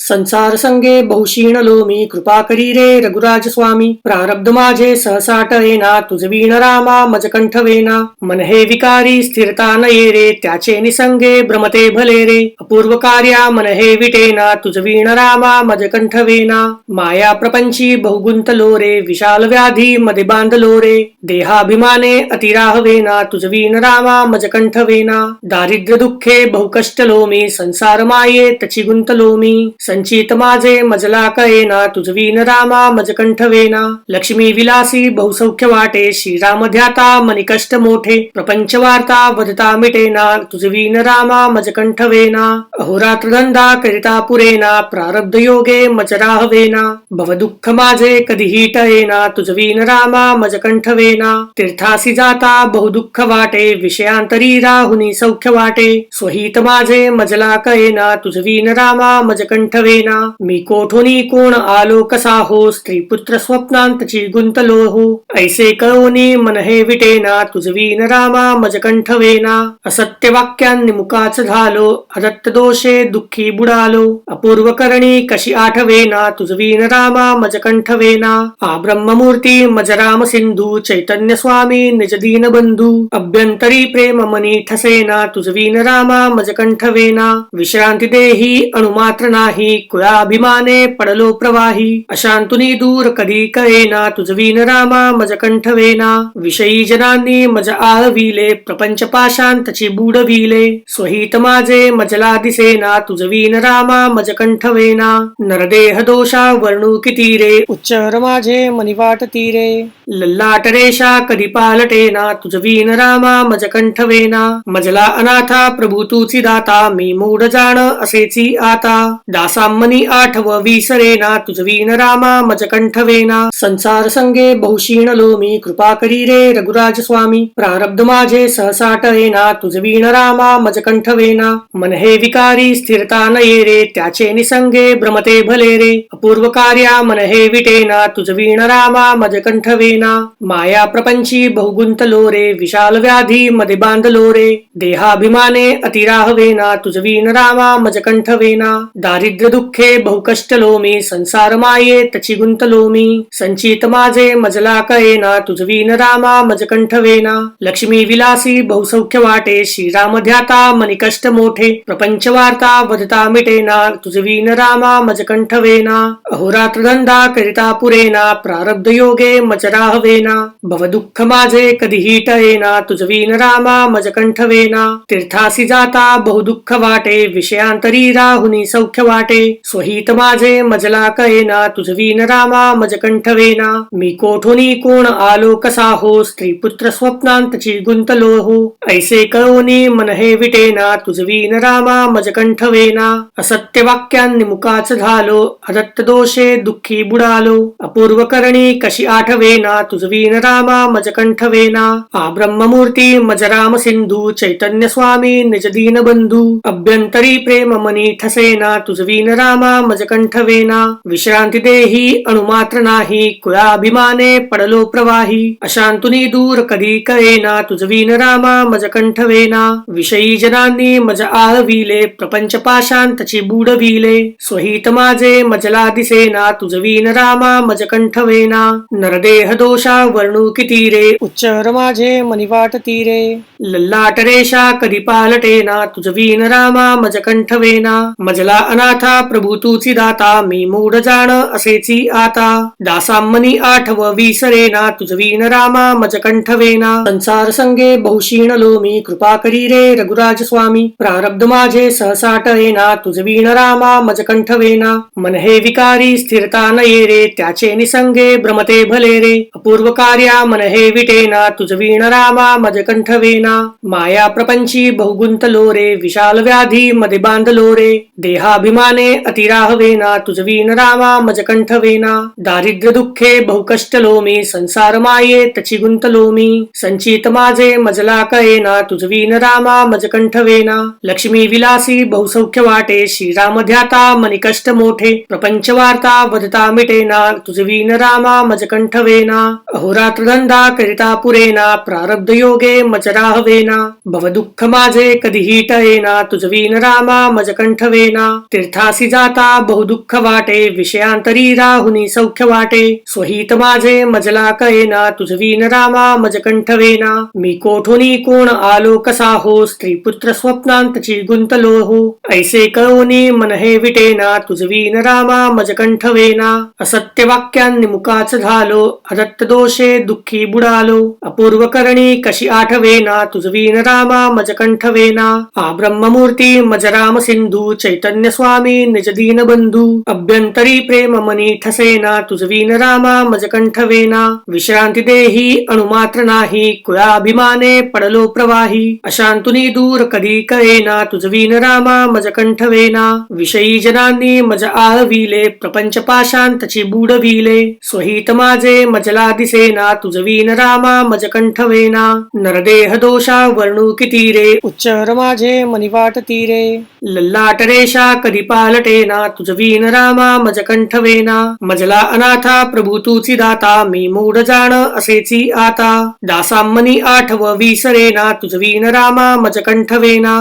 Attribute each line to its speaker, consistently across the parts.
Speaker 1: संसार संगे बहुशीण लोमी कृपा करी रे रघुराज स्वामी प्रारब्ध माझे सहसाट येना तुझ वीण रामा मज कंठ वेना मन हे विकारी स्थिरता न ये रे त्याचे निसंगे भ्रमते भले रे अपूर्व कार्या मन हे विटेना तुझ वीण रामा मज कंठ वेना माया प्रपंची बहुगुंतलो रे विशाल व्याधी मध्ये बांधलो रे देहाभिमाने अतिराहवेना तुझ वीण रामा मज कंठ वेना दारिद्र्य दुःखे बहुकष्टलो मी संसार माये तची गुंतलो मी संचित माझे मजला कळेना तुझवीन रामा मज कंठ वेना लक्ष्मी विलासी बहुसौख्य वाटे श्रीराम ध्याता मनी कष्ट मोठे प्रपंच वार्ता वदता मिटेना तुझवीन रामा मज कंठ वेना अहोरात्र धंदा करिता पुरेना प्रारब्ध योगे मज राहवेना भव दुःख माझे कधीही टळेना तुझवीन रामा मज कंठ वेना तीर्थासी जाता बहुदुःख वाटे विषयांतरी राहुनी सौख्य वाटे स्वहित माझे मजला कळेना तुझवीन रामा मज कंठ वेना मी कोठोनी कोण आलो कसा हो स्त्री पुत्र स्वप्नांतची गुंतलो हो ऐसे कळोनी मन हे विटेना तुझवीन रामा मज कंठ वेना असत्य वाक्यांनी मुकाच झालो अदत्त दोषे दुःखी बुडालो अपूर्व करणी कशी आठवेना तुझवीन रामा मज कंठ वेना आ ब्रह्ममूर्ती मज राम सिंधू चैतन्य स्वामी निज दीन बंधू अभ्यंतरी प्रेम मनी ठसेना तुझवीन रामा मज कंठ वेना विश्रांती देही अणुमात्र नाही कुळाभिमाने पडलो प्रवाही अशांतुनी दूर कधी कळेना तुझवीन रामा मज कंठ वेना विषयी जनांनी मज आळविले प्रपंच पाशांतची बुडविले स्वहित माझे मजला दिसेना तुझवीन रामा मज कंठ वेना नरदेह दोषा वर्णू किती रे उच्चर माझे मनी वाटती रे लल्लाट रेषा कधी पालटेना तुझवीन रामा मज कंठ वेना मजला अनाथा प्रभू तुची दाता मी मूढ जाण असेची आता दासामनी आठव विसरेना तुझवीन रामा मज कंठ वेना संसार संगे बहुशीण लोमी कृपा करी रे रघुराज स्वामी प्रारब्ध माझे सहसाट येना तुझवीन रामा मज कंठ वेना मन हे विकारी स्थिरता न ये रे त्याचे निसंगे भ्रमते भले रे अपूर्व कार्या मन हे विटेना तुझवीन रामा मज कंठ वेना माया प्रपंची बहुगुंतलो रे विशाल व्याधी मध्ये बांधलो रे देहाभिमाने अतिराहवेना तुझवीन रामा मज कंठ वेना दारिद्र्य दुःखे बहुकष्टलो मी संसार माये तची गुंतलो मी संचित माझे मजला कळेना तुझवीन रामा मज कंठ वेना लक्ष्मी विलासी बहुसौख्य वाटे श्रीराम ध्याता मनी कष्ट मोठे प्रपंच वार्ता वदता मिटेना तुझवीन रामा मज कंठ वेना अहोरात्र धंदा करिता पुरेना प्रारब्ध योगे मज राहवेना भव दुःख माझे कधीही टळेना तुझवीन रामा मज कंठ वेना तीर्थासी जाता बहुदुःख वाटे विषयांतरी राहुनी सौख्य वाटे स्वहित माझे मजला कळेना तुझवीन रामा मज कंठ वेना मी कोठोनी कोण आलो कसा हो स्त्री पुत्र स्वप्नांतची गुंतलो हो ऐसे कळोनी मन हे विटेना तुझवीन रामा मज कंठ वेना असत्य वाक्यांनी मुकाच झालो अदत्त दोषे दुःखी बुडालो अपूर्व करणी कशी आठवेना तुझवीन रामा मज कंठ वेना आ ब्रह्ममूर्ती मज राम सिंधू चैतन्य स्वामी निज दीन बंधू अभ्यंतरी प्रेम मनी ठसेना तुझवीन रामा मज कंठ वेना विश्रांती देही अणुमात्र नाही कुळाभिमाने पडलो प्रवाही अशांतुनी दूर कधी कळेना तुझवीन रामा मज कंठ वेना विषयी जनांनी मज आळविले प्रपंच पाशांतची बुडविले स्वहित माझे मजला दिसेना तुझवीन रामा मज कंठ वेना नरदेह दोषा वर्णू किती रे उच्चर माझे मनी वाटती रे लल्लाट रेषा कधी पालटेना तुझवीन रामा मज कंठ वेना मजला अनाथा प्रभू तुची दाता मी मूढ जाण असेची आता दासामनी आठव विसरेना तुझवीन रामा मज कंठ वेना संसार संगे बहुशीण लोमी कृपा करी रे रघुराज स्वामी प्रारब्ध माझे सहसाट येना तुझवीन रामा मज कंठ वेना मन हे विकारी स्थिरता न ये रे त्याचे निसंगे भ्रमते भले रे अपूर्व कार्या मन हे विटेना तुझवीन रामा मज कंठ वेना माया प्रपंची बहुगुंतलो रे विशाल व्याधी मध्ये बांधलो रे देहाभिमाने अतिराहवेना तुझवीन रामा मज कंठ वेना दारिद्र्य दुःखे बहुकष्टलो मी संसार माये तची गुंतलो मी संचित माझे मजला कळेना तुझवीन रामा मज कंठ वेना लक्ष्मी विलासी बहुसौख्य वाटे श्रीराम ध्याता मनी कष्ट मोठे प्रपंच वार्ता वदता मिटेना तुझवीन रामा मज कंठ वेना अहोरात्र धंदा करिता पुरेना प्रारब्ध योगे मज राहवेना भव दुःख माझे कधीही टळेना तुझवीन रामा मज कंठ वेना तीर्था तीर्थासी जाता बहुदुःख वाटे विषयांतरी राहुनी सौख्य वाटे स्वहित माझे मजला कळेना तुझवीन रामा मज कंठवेना मी कोठुनी कोण आलो कसा हो स्त्री पुत्र स्वप्नांतची गुंतलो हो ऐसे कळोनी मन हे विटेना तुझवीन रामा मज कंठवेना असत्य वाक्यांनी मुकाच झालो अदत्त दोषे दुःखी बुडालो अपूर्व करणी कशी आठवेना तुझवीन रामा मज कंठवेना आ ब्रह्ममूर्ती मज राम सिंधू चैतन्य स्वामी निज दीन बंधू अभ्यंतरी प्रेम मनी ठसेना तुझवीन रामा मज कंठवेना विश्रांती देही अणुमात्र नाही कुळाभिमाने पडलो प्रवाही अशांतुनी दूर कधी कळेना तुझवीन रामा मज कंठवेना विषयी जनांनी मज आळविले प्रपंच पाशांतची बुडविले स्वहित माझे मजला दिसेना तुझवीन रामा मज कंठवेना नरदेह दोषा वर्णू किती रे उच्चर माझे मनिवाट तीरे लल्लाट रेषा कधी पालटेना तुझवीन रामा मज कंठवेना मजला अनाथा प्रभू तूची दाता मी मूढ जाण असेची आता दासामनी आठव विसरेना तुझवीन रामा मज कंठवेना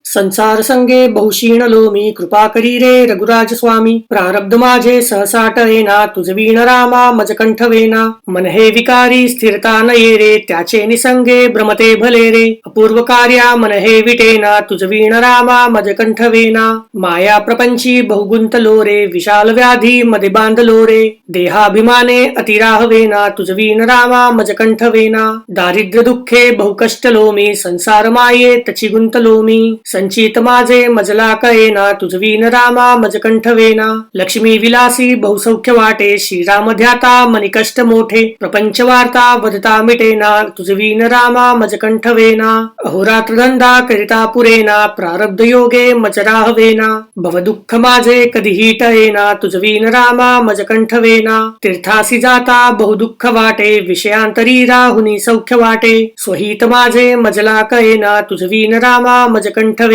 Speaker 1: संसार संगे बहुशीणलो मी कृपा करी रे रघुराज स्वामी प्रारब्ध माझे सहसा टळेना तुझवीण रामा मज कंठवेना मन हे विकारी स्थिरता नये रे त्याचे निसंगे भ्रमते भले रे अपूर्व कार्या मन हे विटेना तुझवीण रामा मज कंठवेना माया प्रपंची बहुगुंतलो रे विशाल व्याधी मध्ये बांधलो रे देहाभिमाने अतिराहवेना तुझवीण रामा मज कंठवेना दारिद्र्य दुःखे बहुकष्टलो मी संसार माये तची गुंतलो मी संचित माझे मजला कळेना तुझवीन रामा मज कंठवेना लक्ष्मी विलासी बहुसौख्य वाटे श्रीराम ध्याता मनी कष्ट मोठे प्रपंच वार्ता वदता मिटेना तुझवीन रामा मज कंठवेना अहोरात्र धंदा करिता पुरेना प्रारब्ध योगे मज राहवेना भव दुःख माझे कधीही टळेना तुझवीन रामा मज कंठवेना तीर्थासी जाता बहुदुःख वाटे विषयांतरी राहुनी सौख्य वाटे स्वहित माझे मजला कळेना तुझवीन रामा मज कंठवेना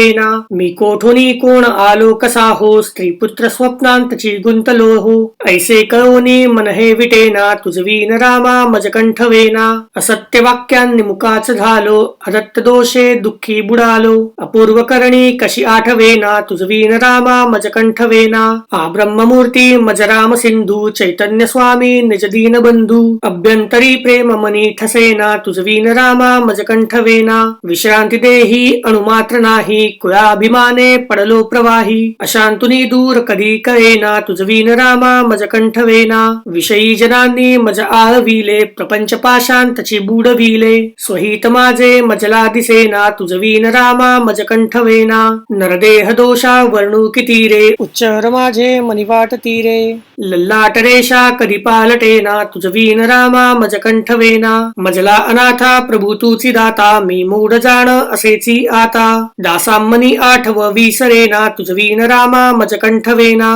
Speaker 1: मी कोठुनी कोण आलो कसा हो स्त्री पुत्र स्वप्नांतची गुंतलो हो ऐसे कळोनी मन हे विटेना तुझवीन रामा मज कंठवेना असत्य वाक्यांनी मुकाच झालो अदत्त दोषे दुःखी बुडालो अपूर्व करणी कशी आठवेना तुझवीन रामा मज कंठवेना आ ब्रह्ममूर्ती मज राम सिंधू चैतन्य स्वामी निज दीन बंधू अभ्यंतरी प्रेम मनी ठसेना तुझवीन रामा मज कंठवेना विश्रांती देही अणुमात्र नाही कुळाभिमाने पडलो प्रवाही अशांतुनी दूर कधी कळेना तुझवीन रामा मज कंठवेना विषयी जनांनी मज आळविले प्रपंच पाशांतची बुडविले स्वहित माझे मजला दिसेना तुझवीन रामा मज कंठवेना नरदेह दोषा वर्णू किती रे उच्चर माझे मनिवाट तीरे लल्लाट रेषा कधी पालटेना तुझवीन रामा मज कंठवेना मजला अनाथा प्रभू तूची दाता मी मूढ जाण असेची आता दासामनी आठव विसरेना तुझवीन रामा मज कंठवेना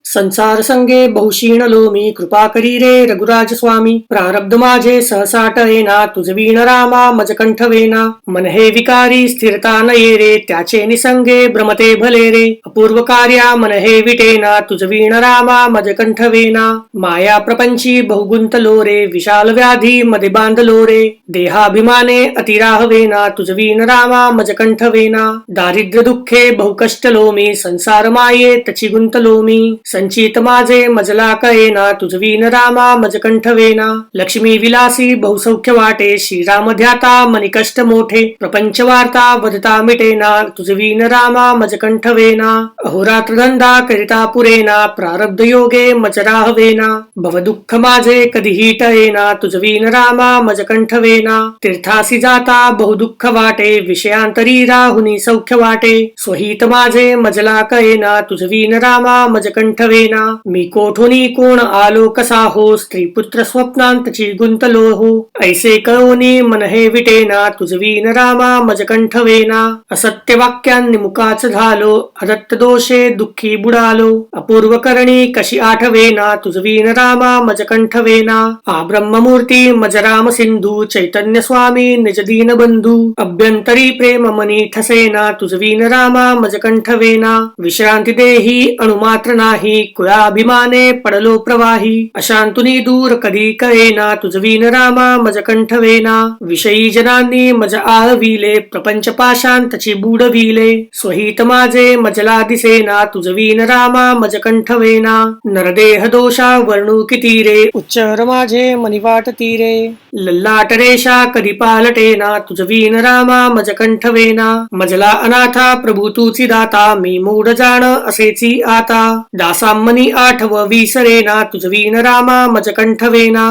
Speaker 1: संसार संगे बहुशीणलो मी कृपा करी रे रघुराज स्वामी प्रारब्ध माझे सहसा टळेना तुझवीण रामा मज कंठवेना मन हे विकारी स्थिरता नये रे त्याचे निसंगे भ्रमते भले रे अपूर्व कार्या मन हे विटेना तुझवीण रामा मज कंठवेना माया प्रपंची बहुगुंतलो रे विशाल व्याधी मध्ये बांधलो रे देहाभिमाने अतिराहवेना तुझवीण रामा मज कंठवेना दारिद्र्य दुःखे बहुकष्टलो मी संसार माये तची गुंतलो मी संचित माझे मजला कळेना तुझवीन रामा मज कंठवेना लक्ष्मी विलासी बहुसौख्य वाटे श्रीराम ध्याता मनी कष्ट मोठे प्रपंच वार्ता वदता मिटेना तुझवीन रामा मज कंठवेना अहोरात्र धंदा करिता पुरेना प्रारब्ध योगे मज राहवेना भव दुःख माझे कधीही टळेना तुझवीन रामा मज कंठवेना तीर्थासी जाता बहुदुःख वाटे विषयांतरी राहुनी सौख्य वाटे स्वहित माझे मजला कळेना तुझवीन रामा मज कंठवेना मजकंठवेना मी कोठुनी कोण आलो कसा हो स्त्री पुत्र स्वप्नांतची गुंतलो हो ऐसे कळोनी मन हे विटेना तुझवीन रामा मजकंठवेना असत्य वाक्यांनी मुकाच झालो अदत्त दोषे दुःखी बुडालो अपूर्व करणी कशी आठवेना तुझवीन रामा मजकंठवेना आ ब्रह्ममूर्ती मज राम सिंधू चैतन्य स्वामी निज दीन बंधू अभ्यंतरी प्रेम मनी ठसेना तुझवीन रामा मजकंठवेना विश्रांती देही अणुमात्र नाही कुळाभिमाने पडलो प्रवाही अशांतुनी दूर कधी कळेना तुझवीन रामा मजकंठवेना विषयी जनांनी मज आळविले प्रपंच पाशांतची बुडविले स्वहित माझे मजला दिसेना तुझवीन रामा मजकंठवेना नरदेह दोषा वर्णू किती रे उच्चर माझे मनिवाट तीरे लल्लाट रेषा कधी पालटेना तुझवीन रामा मजकंठवेना मजला अनाथा प्रभू तूची दाता मी मूढ जाण असेची आता दासामनी आठव विसरेना तुझवीन रामा मजकंठवेना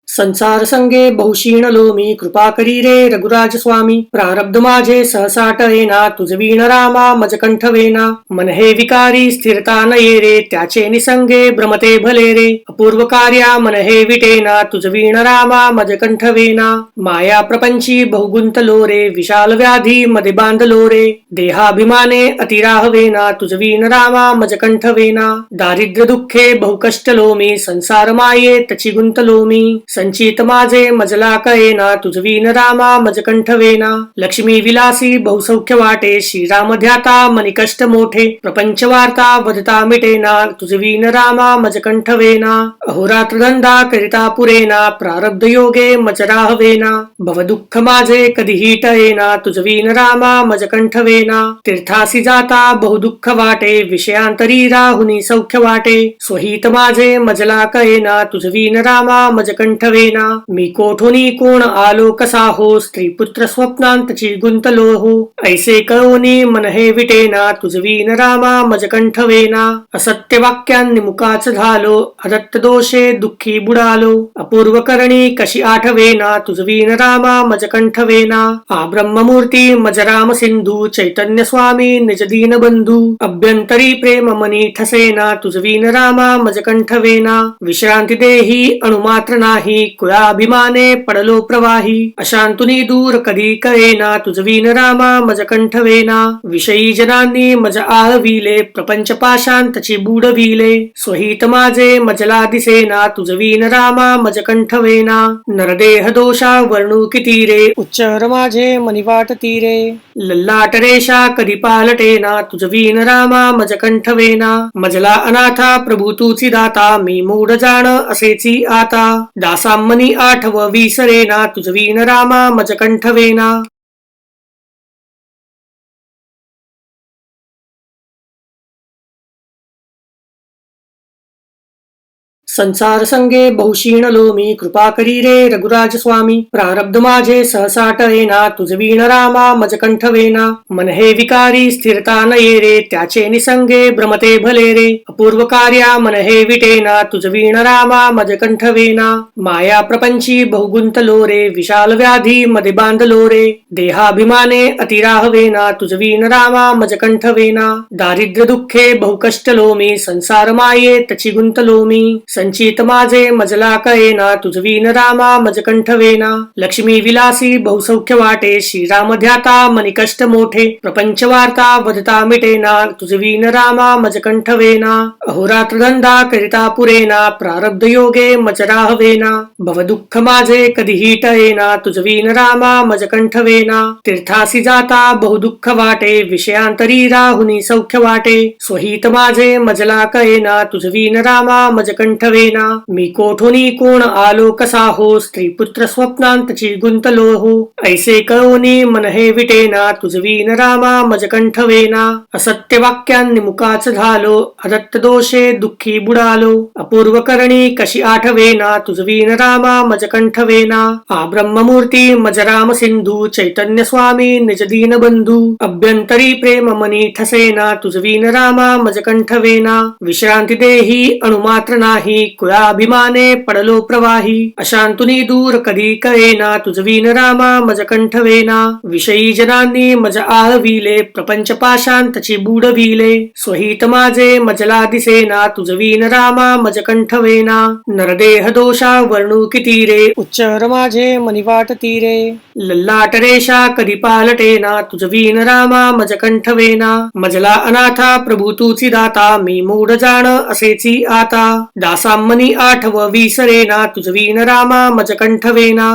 Speaker 1: संसार संगे बहुशीणलो मी कृपा करी रे रघुराज स्वामी प्रारब्ध माझे सहसा टळेना तुझवीण रामा मजकंठवेना मन हे विकारी स्थिरता नये रे त्याचे निसंगे भ्रमते भले रे अपूर्व कार्या मन हे विटेना तुझवीण रामा मजकंठवेना माया प्रपंची बहुगुंतलो रे विशाल व्याधी मध्ये बांधलो रे देहाभिमाने अतिराहवेना तुझवीण रामा मजकंठवेना दारिद्र्य दुःखे बहुकष्टलो मी संसार माये तची गुंतलो मी संचित माझे मजला कळेना तुझवीन रामा मजकंठवेना लक्ष्मी विलासी बहुसौख्य वाटे श्रीराम ध्याता मनी कष्ट मोठे प्रपंच वार्ता वदता मिटेना तुझवीन रामा मजकंठवेना अहोरात्र धंदा करिता पुरेना प्रारब्ध योगे मज राहवेना भव दुःख माझे कधीही टळेना तुझवीन रामा मजकंठवेना तीर्थासी जाता बहुदुःख वाटे विषयांतरी राहुनी सौख्य वाटे स्वहित माझे मजला कळेना तुझवीन रामा मजकंठवेना मी कोठुनी कोण आलो कसा हो स्त्री पुत्र स्वप्नांतची गुंतलो हो ऐसे कळोनी मन हे विटेना तुझवीन रामा मजकंठवेना असत्य वाक्यांनी मुकाच झालो अदत्त दोषे दुःखी बुडालो अपूर्व करणी कशी आठवेना तुझवीन रामा मजकंठवेना आ ब्रह्ममूर्ती मज राम सिंधू चैतन्य स्वामी निज दीन बंधू अभ्यंतरी प्रेम मनी ठसेना तुझवीन रामा मजकंठवेना विश्रांती देही अणुमात्र नाही कुळाभिमाने पडलो प्रवाही अशांतुनी दूर कधी कळेना तुझवीन रामा मजकंठवेना विषयी जनांनी मज आळविले प्रपंच पाशांतची बुडविले स्वहित माझे मजला दिसेना तुझवीन रामा मजकंठवेना नरदेह दोषा वर्णू किती रे उच्चर माझे मनिवाट तीरे लल्लाट रेषा कधी पालटेना तुझवीन रामा मजकंठवेना मजला अनाथा प्रभू तूची दाता मी मूढ जाण असेची आता दासामनी आठव विसरेना तुझवीन रामा मजकंठवेना संसार संगे बहुशीणलो मी कृपा करी रे रघुराज स्वामी प्रारब्ध माझे सहसा टळेना तुझवीण रामा मजकंठवेना मन हे विकारी स्थिरता नये रे त्याचे निसंगे भ्रमते भले रे अपूर्व कार्या मन हे विटेना तुझवीण रामा मजकंठवेना माया प्रपंची बहुगुंतलो रे विशाल व्याधी मध्ये बांधलो रे देहाभिमाने अतिराहवेना तुझवीण रामा मजकंठवेना दारिद्र्य दुःखे बहुकष्टलो मी संसार माये तची गुंतलो मी संचित माझे मजला कळेना तुझवीन रामा मजकंठवेना लक्ष्मी विलासी बहुसौख्य वाटे श्रीराम ध्याता मनी कष्ट मोठे प्रपंच वार्ता वदता मिटेना तुझवीन रामा मजकंठवेना अहोरात्र धंदा करिता पुरेना प्रारब्ध योगे मज राहवेना भव दुःख माझे कधीही टळेना तुझवीन रामा मजकंठवेना तीर्थासी जाता बहुदुःख वाटे विषयांतरी राहुनी सौख्य वाटे स्वहित माझे मजला कळेना तुझवीन रामा मजकंठवेना मी कोठुनी कोण आलो कसा हो स्त्री पुत्र स्वप्नांतची गुंतलो हो ऐसे कळोनी मन हे विटेना तुझवीन रामा मजकंठवेना असत्य वाक्यांनी मुकाच झालो अदत्त दोषे दुःखी बुडालो अपूर्व करणी कशी आठवेना तुझवीन रामा मजकंठवेना आ ब्रह्ममूर्ती मज राम सिंधू चैतन्य स्वामी निज दीन बंधू अभ्यंतरी प्रेम मनी ठसेना तुझवीन रामा मजकंठवेना विश्रांती देही अणुमात्र नाही कुळाभिमाने पडलो प्रवाही अशांतुनी दूर कधी कळेना तुझवीन रामा मज कंठवेना विषयी जनांनी मज आहविले प्रपंच पाशांतची बुडविले स्वहित माझे मजला दिसेना तुझवीन रामा मज कंठवेना नरदेह दोषा वर्णू किती रे उच्चर माझे मनिवाट तीरे लल्लाट रेषा कधी पालटेना तुझवीन रामा मज कंठवेना मजला अनाथा प्रभू तूची दाता मी मूढ जाण असेची आता दासामनी आठव विसरेना तुझवीन रामा मज कंठवेना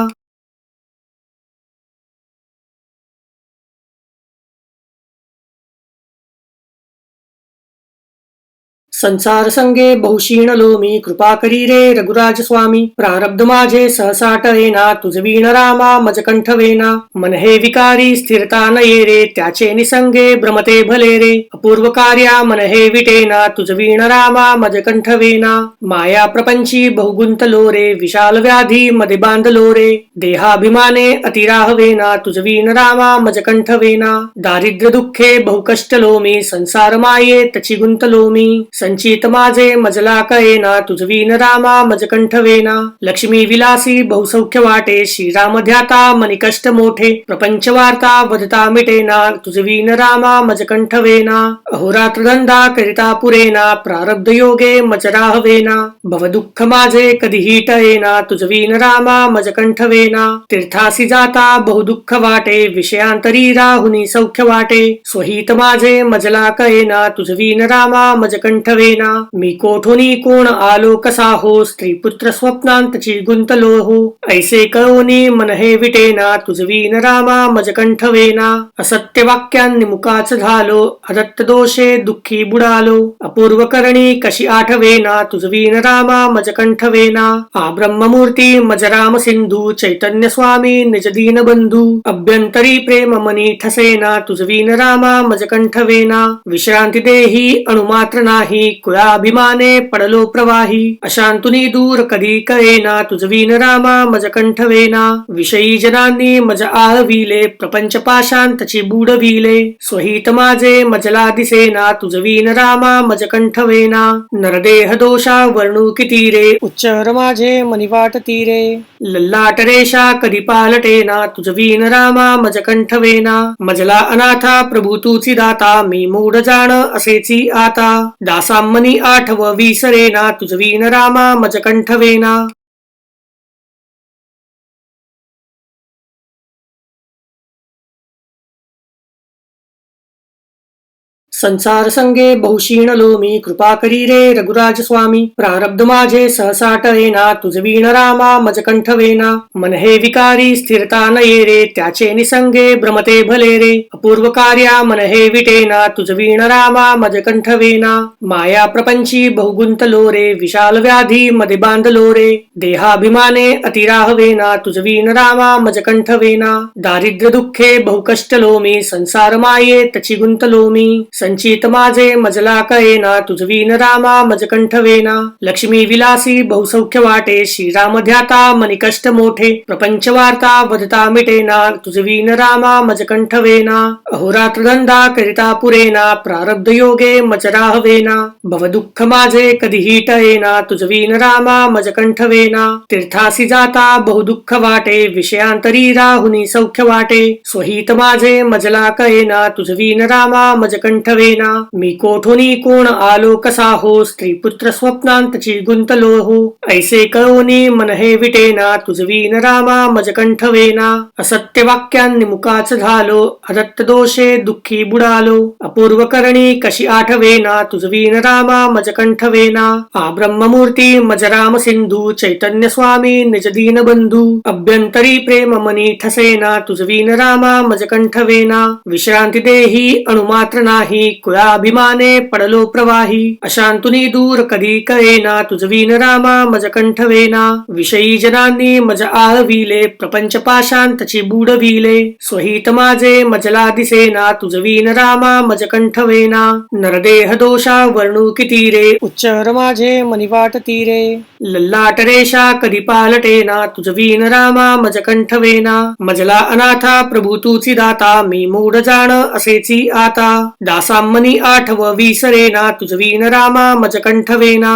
Speaker 1: संसार संगे बहुशीणलो मी कृपा करी रे रघुराज स्वामी प्रारब्ध माझे सहसा टळेना तुझवीण रामा मज कंठवेना मन हे विकारी स्थिरता नये रे त्याचे निसंगे भ्रमते भले रे अपूर्व कार्या मन हे विटेना तुझवीण रामा मज कंठवेना माया प्रपंची बहुगुंतलो रे विशाल व्याधी मध्ये बांधलो रे देहाभिमाने अतिराहवेना तुझवीण रामा मज कंठवेना दारिद्र्य दुःखे बहुकष्टलो मी संसार माये तची गुंतलो मी संचित माझे मजला कळेना तुझवीन रामा मज कंठवेना लक्ष्मी विलासी बहुसौख्य वाटे श्रीराम ध्याता मनी कष्ट मोठे प्रपंच वार्ता वदता मिटेना तुझवीन रामा मज कंठवेना अहोरात्र धंदा करिता पुरेना प्रारब्ध योगे मज राहवेना भव दुःख माझे कधीही टळेना तुझवीन रामा मज कंठवेना तीर्थासी जाता बहुदुःख वाटे विषयांतरी राहुनी सौख्य वाटे स्वहित माझे मजला कळेना तुझवीन रामा मज कंठवेना मी कोठुनी कोण आलो कसा हो स्त्री पुत्र स्वप्नांतची गुंतलो हो ऐसे कळोनी मन हे विटेना तुझवीन रामा मज कंठवेना असत्य वाक्यांनी मुकाच झालो अदत्त दोषे दुःखी बुडालो अपूर्व करणी कशी आठवेना तुझवीन रामा मज कंठवेना आ ब्रह्ममूर्ती मज राम सिंधू चैतन्य स्वामी निज दीन बंधू अभ्यंतरी प्रेम मनी ठसेना तुझवीन रामा मज कंठवेना विश्रांती देही अणुमात्र नाही कुळाभिमाने पडलो प्रवाही अशांतुनी दूर कधी कळेना तुझवीन रामा मज कंठवेना विषयी जनांनी मज आहविले प्रपंच पाशांतची बुडविले स्वहित माझे मजला दिसेना तुझवीन रामा मज कंठवेना नरदेह दोषा वर्णू किती रे उच्चर माझे मनिवाट तीरे लल्लाट रेषा कधी पालटेना तुझवीन रामा मज कंठवेना मजला अनाथा प्रभू तूची दाता मी मूढ जाण असेची आता दासामनी आठव विसरेना तुझवीन रामा मज कंठवेना संसार संगे बहुशीणलो मी कृपा करी रे रघुराज स्वामी प्रारब्ध माझे सहसा टळेना तुझवीण रामा मज कंठवेना मन हे विकारी स्थिरता नये रे त्याचे निसंगे भ्रमते भले रे अपूर्व कार्या मन हे विटेना तुझवीण रामा मज कंठवेना माया प्रपंची बहुगुंतलो रे विशाल व्याधी मध्ये बांधलो रे देहाभिमाने अतिराहवेना तुझवीण रामा मज कंठवेना दारिद्र्य दुःखे बहुकष्टलो मी संसार माये तची गुंतलो मी संचित माझे मजला कळेना तुझवीन रामा मज कंठवेना लक्ष्मी विलासी बहुसौख्य वाटे श्रीराम ध्याता मनी कष्ट मोठे प्रपंच वार्ता वदता मिटेना तुझवीन रामा मज कंठवेना अहोरात्र धंदा करिता पुरेना प्रारब्ध योगे मज राहवेना भव दुःख माझे कधीही टळेना तुझवीन रामा मज कंठवेना तीर्थासी जाता बहुदुःख वाटे विषयांतरी राहुनी सौख्य वाटे स्वहित माझे मजला कळेना तुझवीन रामा मज कंठवेना मी कोठुनी कोण आलो कसा हो स्त्री पुत्र स्वप्नांतची गुंतलो हो ऐसे कळोनी मन हे विटेना तुझवीन रामा मज कंठवेना असत्य वाक्यांनी मुकाच झालो अदत्त दोषे दुःखी बुडालो अपूर्व करणी कशी आठवेना तुझवीन रामा मज कंठवेना आ ब्रह्ममूर्ती मज राम सिंधू चैतन्य स्वामी निज दीन बंधू अभ्यंतरी प्रेम मनी ठसेना तुझवीन रामा मज कंठवेना विश्रांती देही अणुमात्र नाही कुळाभिमाने पडलो प्रवाही अशांतुनी दूर कधी कळेना तुझवीन रामा मज कंठवेना विषयी जनांनी मज आहविले प्रपंच पाशांतची बुडविले स्वहित माझे मजला दिसेना तुझवीन रामा मज कंठवेना नरदेह दोषा वर्णू किती रे उच्चर माझे मनिवाट तीरे लल्लाट रेषा कधी पालटेना तुझवीन रामा मज कंठवेना मजला अनाथा प्रभू तूची दाता मी मूढ जाण असेची आता दासामनी आठव विसरेना तुझवीन रामा मज कंठवेना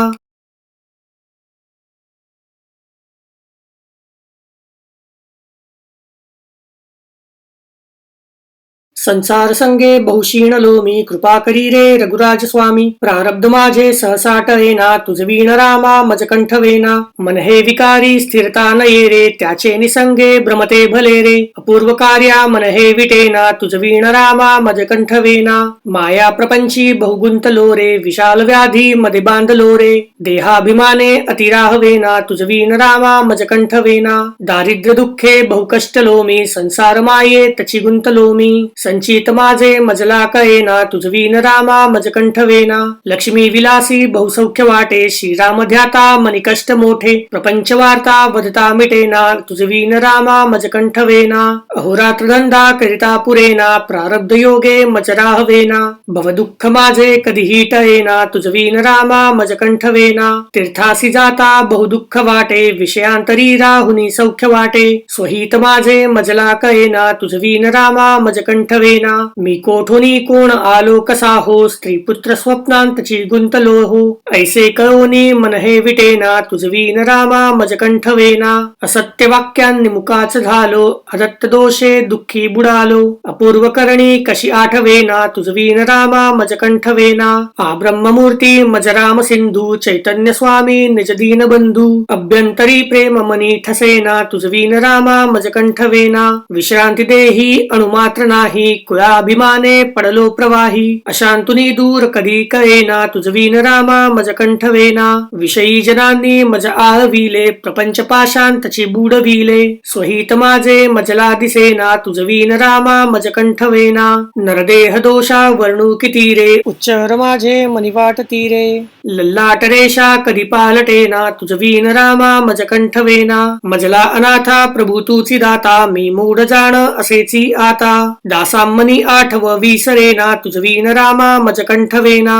Speaker 1: संसार संगे बहुशीणलो मी कृपा करी रे रघुराज स्वामी प्रारब्ध माझे सहसा टळेना तुझ वीण रामा मज कंठवेना मन हे विकारी स्थिरता न ये रे त्याचे निसंगे भ्रमते भले रे अपूर्व कार्या मन हे विटेना तुझ वीण रामा मज कंठवेना माया प्रपंची बहुगुंतलो रे विशाल व्याधी मध्ये बांधलो रे देहाभिमाने अतिराहवेना तुझ वीण रामा मज कंठवेना दारिद्र्य दुःखे बहुकष्टलो मी संसार माये तची गुंतलो मी संचित माझे मजला कळेना तुझ वीण रामा मज कंठवेना लक्ष्मी विलासी बहुसौख्य वाटे श्रीराम ध्याता मनी कष्ट मोठे प्रपंच वार्ता वदता मिटेना तुझ वीण रामा मज कंठवेना अहोरात्र धंदा करिता पुरेना प्रारब्ध योगे मज राहवेना भव दुःख माझे कधीही टळेना तुझ वीण रामा मज कंठवेना तीर्थासी जाता बहुदुःख वाटे विषयांतरी राहुनी सौख्य वाटे स्वहित माझे मजला कळेना तुझ वीण रामा मज कंठवेना मी कोठुनी कोण आलो कसा हो स्त्री पुत्र स्वप्नांतची गुंतलो हो ऐसे कळोनी मन हे विटेना तुझ वीण रामा मज कंठवेना असत्य वाक्यांनी मुकाच झालो अदत्त दोषे दुःखी बुडालो अपूर्व करणी कशी आठवेना तुझ वीण रामा मज कंठवेना आ ब्रह्ममूर्ती मज राम सिंधू चैतन्य स्वामी निज दीन बंधू अभ्यंतरी प्रेम मनी ठसेना तुझ वीण रामा मज कंठवेना विश्रांती देही अणुमात्र नाही कुळाभिमाने पडलो प्रवाही अशांतुनी दूर कधी कळेना तुझ वीण रामा मज कंठवेना विषयी जनांनी मज आळविले प्रपंच पाशांतची बुडविले स्वहित माझे मजला दिसेना तुझ वीण रामा मज कंठवेना नरदेह दोषा वर्णू किती रे उच्चर माझे मनिवाट तीरे लल्लाट रेषा कधी पालटेना तुझ वीण रामा मज कंठवेना मजला अनाथा प्रभू तुची दाता मी मूढ जाण असेची आता दासामनी आठव विसरेना तुझ वीण रामा मज कंठवेना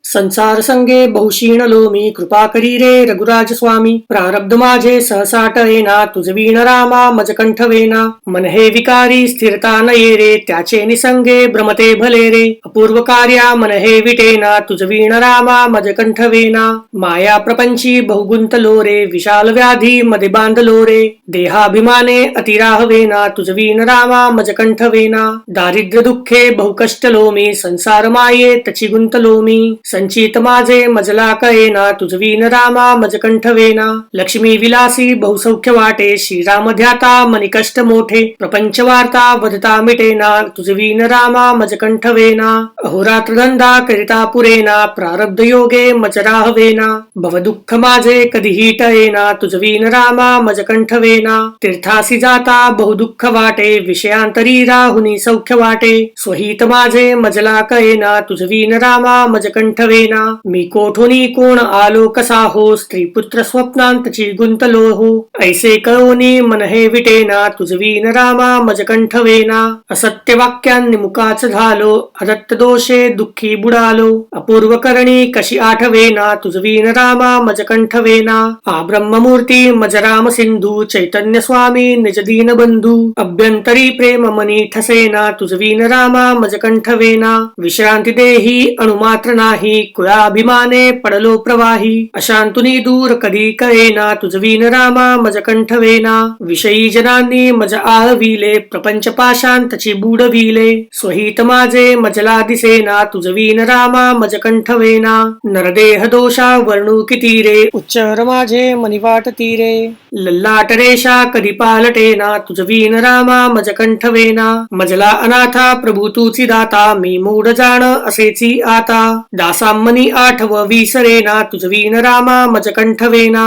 Speaker 1: संसार संगे बहुशीणलो मी कृपा करी रे रघुराज स्वामी प्रारब्ध माझे सहसा टळेना तुझ वीण रामा मज कंठवेना मन हे विकारी स्थिरता न ये रे त्याचे निसंगे भ्रमते भले रे अपूर्व कार्या मन हे विटेना तुझ वीण रामा मज कंठवेना माया प्रपंची बहुगुंतलो रे विशाल व्याधी मध्ये बांधलो रे देहाभिमाने अतिराहवेना तुझ वीण रामा मज कंठवेना दारिद्र्य दुःखे बहुकष्टलो मी संसार माये तची गुंतलो मी संचित माझे मजला कळेना तुझ वीण रामा मज कंठवेना लक्ष्मी विलासी बहुसौख्य वाटे श्रीराम ध्याता मनी कष्ट मोठे प्रपंच वार्ता वदता मिटेना तुझ वीण रामा मज कंठवेना अहोरात्र धंदा करिता पुरेना प्रारब्ध योगे मज राहवेना भव दुःख माझे कधीही टळेना तुझ वीण रामा मज कंठवेना तीर्थासी जाता बहुदुःख वाटे विषयांतरी राहुनी सौख्य वाटे स्वहित माझे मजला कळेना तुझ वीण रामा मज कंठवेना मी कोठुनी कोण आलो कसा हो स्त्री पुत्र स्वप्नांतची गुंतलो हो ऐसे कळोनी मन हे विटेना तुझ वीण रामा मज कंठवेना असत्य वाक्यांनी मुकाच झालो अदत्त दोषे दुःखी बुडालो अपूर्व करणी कशी आठवेना तुझ वीण रामा मज कंठवेना आ ब्रह्ममूर्ती मज राम सिंधू चैतन्य स्वामी निज दीन बंधू अभ्यंतरी प्रेम मनी ठसेना तुझ वीण रामा मज कंठवेना विश्रांती देही अणुमात्र नाही कुळाभिमाने पडलो प्रवाही अशांतुनी दूर कधी कळेना तुझ वीण रामा मज कंठवेना विषयी जनांनी मज आळविले प्रपंच पाशांतची बुडविले स्वहित माझे मजला दिसेना तुझ वीण रामा मज कंठवेना नरदेह दोषा वर्णू किती रे उच्चर माझे मनिवाट तीरे लल्लाट रेषा कधी पालटेना तुझ वीण रामा मज कंठवेना मजला अनाथा प्रभू तुची दाता मी मूढ जाण असेची आता दासामनी आठव विसरेना तुझ वीण रामा मज कंठवेना